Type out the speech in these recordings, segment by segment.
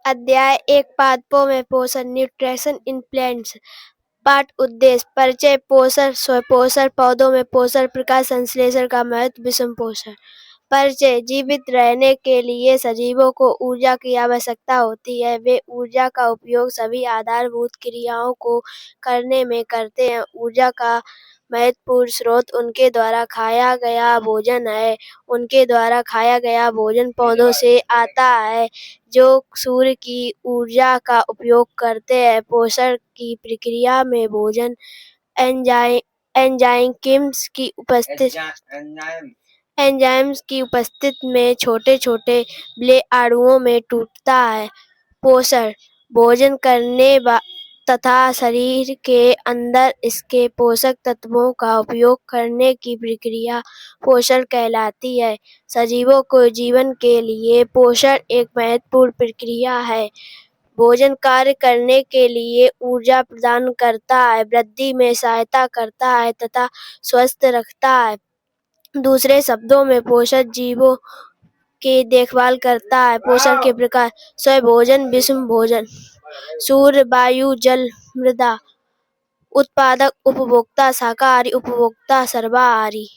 अध्याय 1 पादपों में पोषण न्यूट्रिशन इन प्लांट्स। पाठ उद्देश्य परिचय पोषण स्वपोषण पौधों में पोषण प्रकाश संश्लेषण का महत्व विषम पोषण। परिचय जीवित रहने के लिए सजीवों को ऊर्जा की आवश्यकता होती है। वे ऊर्जा का उपयोग सभी आधारभूत क्रियाओं को करने में करते हैं। ऊर्जा का महत्वपूर्ण स्रोत उनके द्वारा खाया गया भोजन है। उनके द्वारा खाया गया भोजन पौधों से आता है जो सूर्य की ऊर्जा का उपयोग करते हैं। पोषण की प्रक्रिया में भोजन एंजाइम्स की उपस्थिति में छोटे छोटे ब्ले अणुओं में टूटता है। पोषण भोजन करने तथा शरीर के अंदर इसके पोषक तत्वों का उपयोग करने की प्रक्रिया पोषण कहलाती है। सजीवों को जीवन के लिए पोषण एक महत्वपूर्ण प्रक्रिया है। भोजन कार्य करने के लिए ऊर्जा प्रदान करता है, वृद्धि में सहायता करता है तथा स्वस्थ रखता है। दूसरे शब्दों में पोषण जीवों की देखभाल करता है। पोषण के प्रकार स्वभोजन विषम भोजन। सूर्य वायु जल मृदा। उत्पादक उपभोक्ता शाकाहारी उपभोक्ता सर्वाहारी।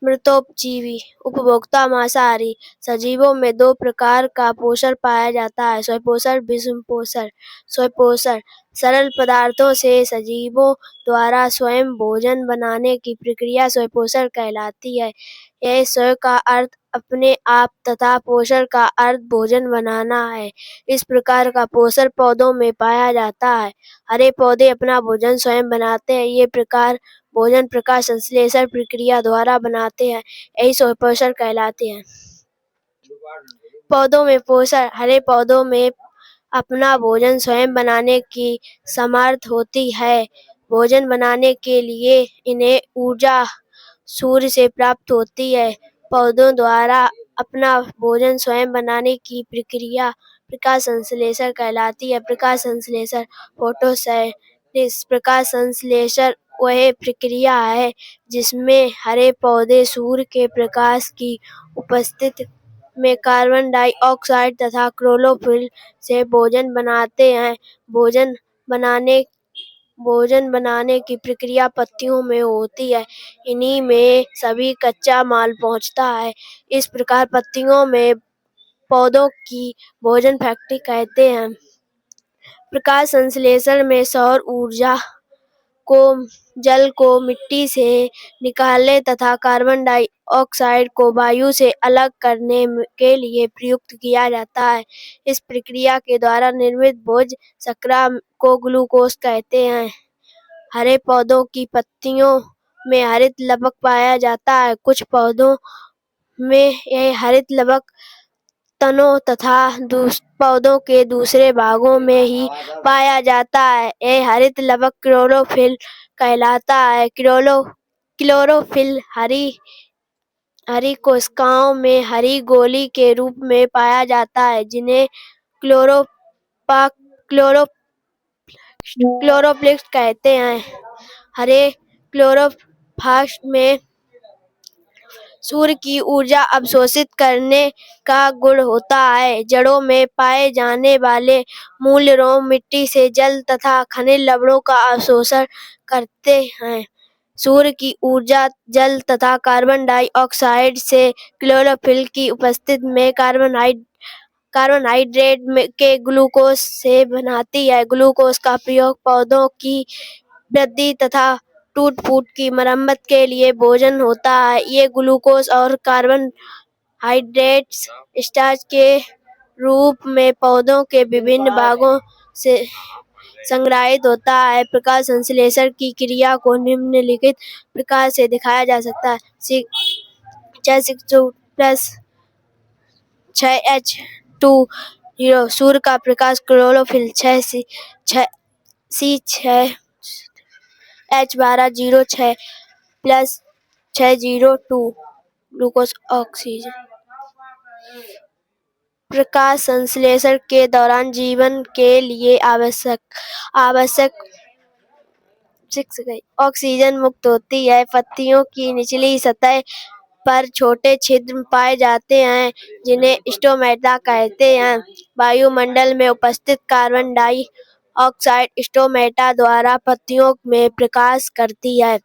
मृतोपजीवी उपभोक्ता मांसाहारी। सजीवों में दो प्रकार का पोषण पाया जाता है, स्वपोषण विषम पोषण। स्वपोषण सरल पदार्थों से सजीवों द्वारा स्वयं भोजन बनाने की प्रक्रिया स्वपोषण कहलाती है। यह स्व का अर्थ अपने आप तथा पोषण का अर्थ भोजन बनाना है। इस प्रकार का पोषण पौधों में पाया जाता है। हरे पौधे अपना भोजन स्वयं बनाते हैं। ये प्रकार भोजन प्रकाश संश्लेषण प्रक्रिया द्वारा बनाते हैं। यही स्वपोषण कहलाते हैं। पौधों में पोषण हरे पौधों में अपना भोजन स्वयं बनाने की समर्थ होती है। भोजन बनाने के लिए इन्हें ऊर्जा सूर्य से प्राप्त होती है। पौधों द्वारा अपना भोजन स्वयं बनाने की प्रक्रिया प्रकाश संश्लेषण कहलाती है। प्रकाश संश्लेषण फोटोसिंथेसिस। प्रकाश संश्लेषण वह प्रक्रिया है जिसमें हरे पौधे सूर्य के प्रकाश की उपस्थिति में कार्बन डाइऑक्साइड तथा क्लोरोफिल से भोजन बनाते हैं। भोजन बनाने की प्रक्रिया पत्तियों में होती है। इन्हीं में सभी कच्चा माल पहुंचता है। इस प्रकार पत्तियों में पौधों की भोजन फैक्ट्री कहते हैं। प्रकाश संश्लेषण में सौर ऊर्जा को जल को मिट्टी से निकालने तथा कार्बन डाइऑक्साइड को वायु से अलग करने के लिए प्रयुक्त किया जाता है। इस प्रक्रिया के द्वारा निर्मित भोज्य शर्करा को ग्लूकोज कहते हैं। हरे पौधों की पत्तियों में हरित लवक पाया जाता है। कुछ पौधों में यह हरित लवक तनों तथा पौधों के दूसरे भागों में ही पाया जाता है। यह हरित लवक क्लोरोफिल कहलाता है। क्लोरोफिल हरी कोशिकाओं में हरी गोली के रूप में पाया जाता है, जिन्हें क्लोरोप्लास्ट कहते हैं। हरे क्लोरोप्लास्ट में सूर्य की ऊर्जा अवशोषित करने का गुण होता है। जड़ों में पाए जाने वाले मूल रोम मिट्टी से जल तथा खनिज लवणों का अवशोषण करते हैं। सूर्य की ऊर्जा जल तथा कार्बन डाइऑक्साइड से क्लोरोफिल की उपस्थिति में कार्बोहाइड्रेट के ग्लूकोज से बनाती है। ग्लूकोज का प्रयोग पौधों की वृद्धि तथा टूट फूट की मरम्मत के लिए भोजन होता है। ये ग्लूकोज और कार्बोहाइड्रेट्स स्टार्च के रूप में पौधों के विभिन्न भागों से संग्रहित होता है। प्रकाश संश्लेषण की क्रिया को निम्नलिखित प्रकार से दिखाया जा सकता है। 6H2 प्लस 6H2O सूर्य का प्रकाश chlorophyll 6H12O6 plus 6O2 glucose oxygen. प्रकाश संश्लेषण के दौरान जीवन के लिए आवश्यक ऑक्सीजन मुक्त होती है। पत्तियों की निचली सतह पर छोटे छिद्र पाए जाते हैं जिन्हें स्टोमेटा कहते हैं। वायुमंडल में उपस्थित कार्बन डाइऑक्साइड स्टोमेटा द्वारा पत्तियों में प्रकाश करती है।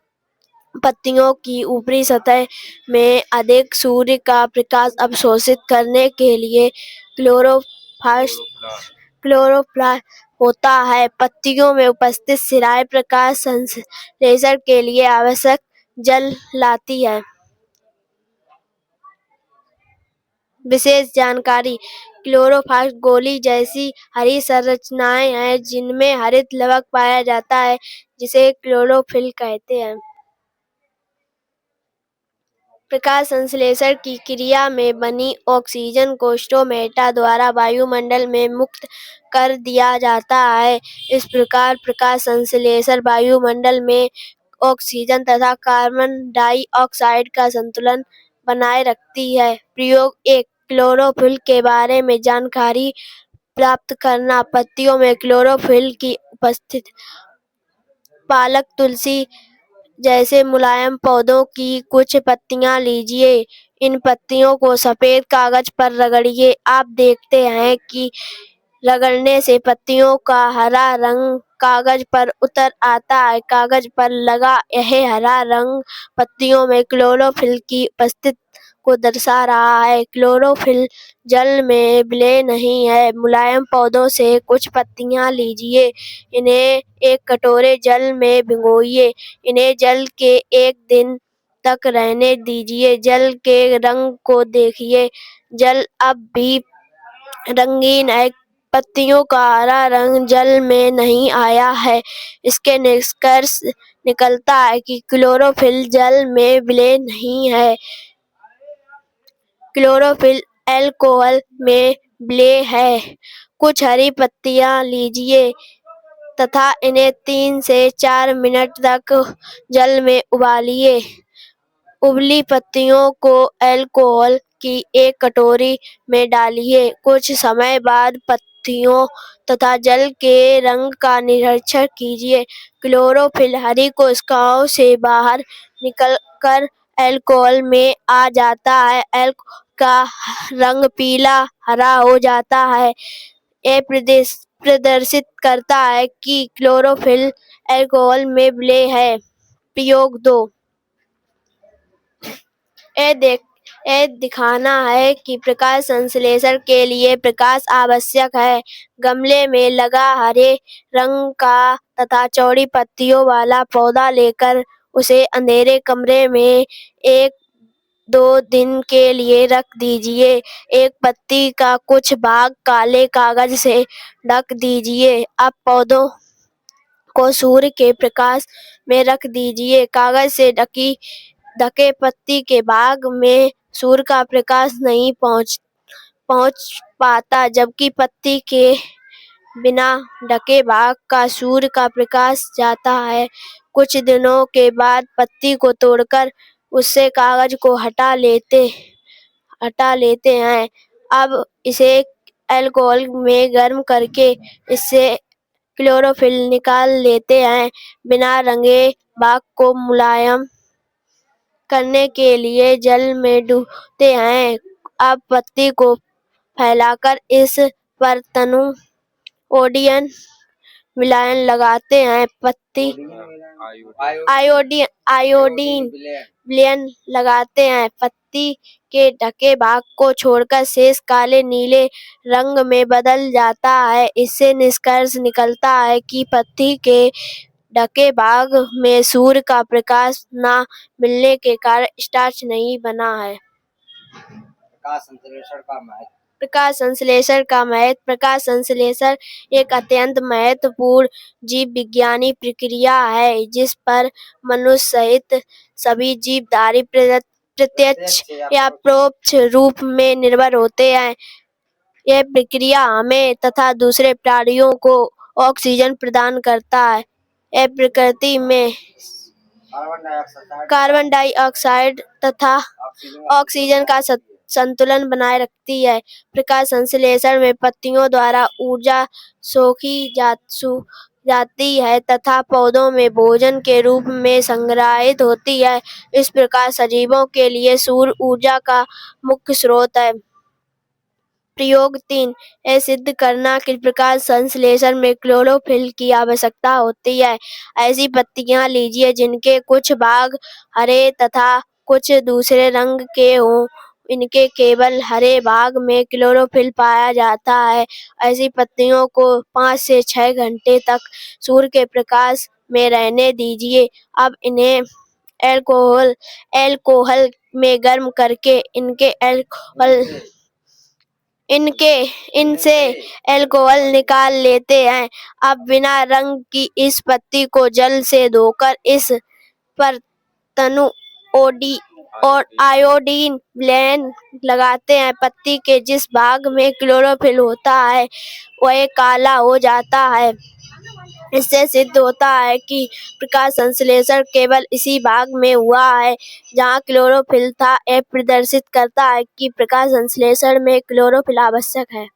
पत्तियों की ऊपरी सतह में अधिक सूर्य का प्रकाश अवशोषित करने के लिए क्लोरोप्लास्ट होता है। पत्तियों में उपस्थित शिराएं प्रकाश संश्लेषण के लिए आवश्यक जल लाती है। विशेष जानकारी: क्लोरोप्लास्ट गोली जैसी हरी संरचनाएं हैं जिनमें हरित लवक पाया जाता है जिसे क्लोरोफिल कहते हैं। प्रकाश संश्लेषण की क्रिया में बनी ऑक्सीजन को स्टोमेटा द्वारा वायुमंडल में मुक्त कर दिया जाता है। इस प्रकार प्रकाश संश्लेषण वायुमंडल में ऑक्सीजन तथा कार्बन डाइऑक्साइड का संतुलन बनाए रखती है। प्रयोग 1: क्लोरोफिल के बारे में जानकारी प्राप्त करना। पत्तियों में क्लोरोफिल की उपस्थिति। पालक, तुलसी जैसे मुलायम पौधों की कुछ पत्तियां लीजिए। इन पत्तियों को सफेद कागज पर रगड़िए। आप देखते हैं कि रगड़ने से पत्तियों का हरा रंग कागज पर उतर आता है। कागज पर लगा यह हरा रंग पत्तियों में क्लोरोफिल की उपस्थिति को दर्शा रहा है। क्लोरोफिल जल में विलय नहीं है। मुलायम पौधों से कुछ पत्तियां लीजिए। इन्हें एक कटोरे जल में भिगोइए। इन्हें जल के 1 दिन तक रहने दीजिए। जल के रंग को देखिए। जल अब भी रंगीन है। पत्तियों का हरा रंग जल में नहीं आया है। इसके निष्कर्ष निकलता है कि क्लोरोफिल जल में विलय नहीं है। क्लोरोफिल अल्कोहल में विलय है। कुछ हरी पत्तियां लीजिए तथा इन्हें 3 से 4 मिनट तक जल में उबालिए। उबली पत्तियों को अल्कोहल की एक कटोरी में डालिए। कुछ समय बाद पत्तियों तथा जल के रंग का निरीक्षण कीजिए। क्लोरोफिल हरी कोशिकाओं से बाहर निकलकर अल्कोहल में आ जाता है। अल्कोहल का रंग पीला हरा हो जाता है। यह प्रदर्शित करता है कि क्लोरोफिल अल्कोहल में विलय है। प्रयोग 2: यह दिखाना है कि प्रकाश संश्लेषण के लिए प्रकाश आवश्यक है। गमले में लगा हरे रंग का तथा चौड़ी पत्तियों वाला पौधा लेकर उसे अंधेरे कमरे में 1-2 दिन के लिए रख दीजिए। एक पत्ती का कुछ भाग काले कागज से ढक दीजिए। अब पौधों को सूर्य के प्रकाश में रख दीजिए। कागज से ढके पत्ती के भाग में सूर्य का प्रकाश नहीं पहुंच पाता जबकि पत्ती के बिना ढके भाग का सूर्य का प्रकाश जाता है। कुछ दिनों के बाद पत्ती को तोड़कर उससे कागज को हटा लेते हैं। अब इसे अल्कोहल में गर्म करके इससे क्लोरोफिल निकाल लेते हैं। बिना रंगे भाग को मुलायम करने के लिए जल में डूबते हैं। अब पत्ती को फैलाकर इस पर तनु ओडियन विलायन लगाते हैं। पत्ती आयोडीन विलयन लगाते हैं। पत्ती के ढके भाग को छोड़कर शेष काले नीले रंग में बदल जाता है। इससे निष्कर्ष निकलता है कि पत्ती के ढके भाग में सूर्य का प्रकाश न मिलने के कारण स्टार्च नहीं बना है। प्रकाश संश्लेषण का महत्व। प्रकाश संश्लेषण एक अत्यंत महत्वपूर्ण जीव विज्ञानी प्रक्रिया है जिस पर मनुष्य सहित सभी जीवधारी प्रत्यक्ष या परोक्ष रूप में निर्भर होते हैं। यह प्रक्रिया हमें तथा दूसरे प्राणियों को ऑक्सीजन प्रदान करता है। यह प्रकृति में कार्बन डाइऑक्साइड तथा ऑक्सीजन का संतुलन बनाए रखती है। प्रकाश संश्लेषण में पत्तियों द्वारा ऊर्जा सोखी जाती है तथा पौधों में भोजन के रूप में संग्रहित होती है। इस प्रकार सजीवों के लिए सूर्य ऊर्जा का मुख्य स्रोत है। प्रयोग 3, यह सिद्ध करना कि प्रकाश संश्लेषण में क्लोरोफिल की आवश्यकता होती है। ऐसी पत्तियां लीजिए जिनके कुछ भाग हरे तथा कुछ दूसरे रंग के हों। इनके केवल हरे भाग में क्लोरोफिल पाया जाता है। ऐसी पत्तियों को 5 से 6 घंटे तक सूर्य के प्रकाश में रहने दीजिए। अब इन्हें अल्कोहल में गर्म करके इनसे अल्कोहल निकाल लेते हैं। अब बिना रंग की इस पत्ती को जल से धोकर इस पर तनु और आयोडीन ब्लेंड लगाते हैं। पत्ती के जिस भाग में क्लोरोफिल होता है वह काला हो जाता है। इससे सिद्ध होता है कि प्रकाश संश्लेषण केवल इसी भाग में हुआ है जहाँ क्लोरोफिल था। यह प्रदर्शित करता है कि प्रकाश संश्लेषण में क्लोरोफिल आवश्यक है।